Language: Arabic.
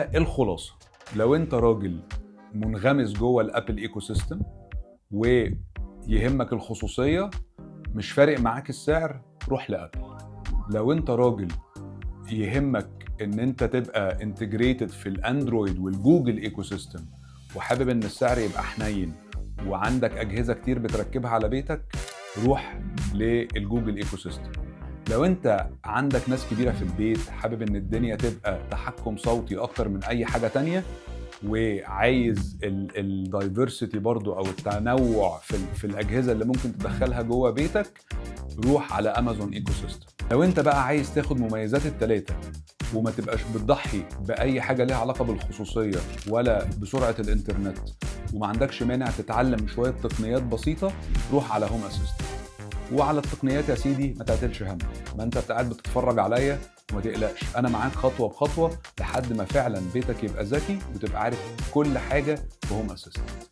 الخلاصه، لو انت راجل منغمس جوه الابل ايكو سيستم ويهمك الخصوصيه، مش فارق معاك السعر، روح لابل. لو انت راجل يهمك ان انت تبقى انتجريتد في الاندرويد والجوجل ايكو سيستم وحابب ان السعر يبقى حنين وعندك اجهزه كتير بتركبها على بيتك، روح للجوجل ايكو سيستم. لو انت عندك ناس كبيره في البيت، حابب ان الدنيا تبقى تحكم صوتي اكتر من اي حاجه تانية، وعايز الدايفرسيتي برضو او التنوع في الاجهزه اللي ممكن تدخلها جوه بيتك، روح على امازون ايكو سيستم. لو انت بقى عايز تاخد مميزات التلاتة وما تبقاش بتضحي باي حاجه ليها علاقه بالخصوصيه ولا بسرعه الانترنت، وما عندكش مانع تتعلم شويه تقنيات بسيطه، روح على هوم اسيستنت. وعلى التقنيات يا سيدي ما تعتلش هم، ما انت قاعد بتتفرج عليا وما تقلقش، انا معاك خطوه بخطوه لحد ما فعلا بيتك يبقى ذكي وتبقى عارف كل حاجه في هوم اسيستنت.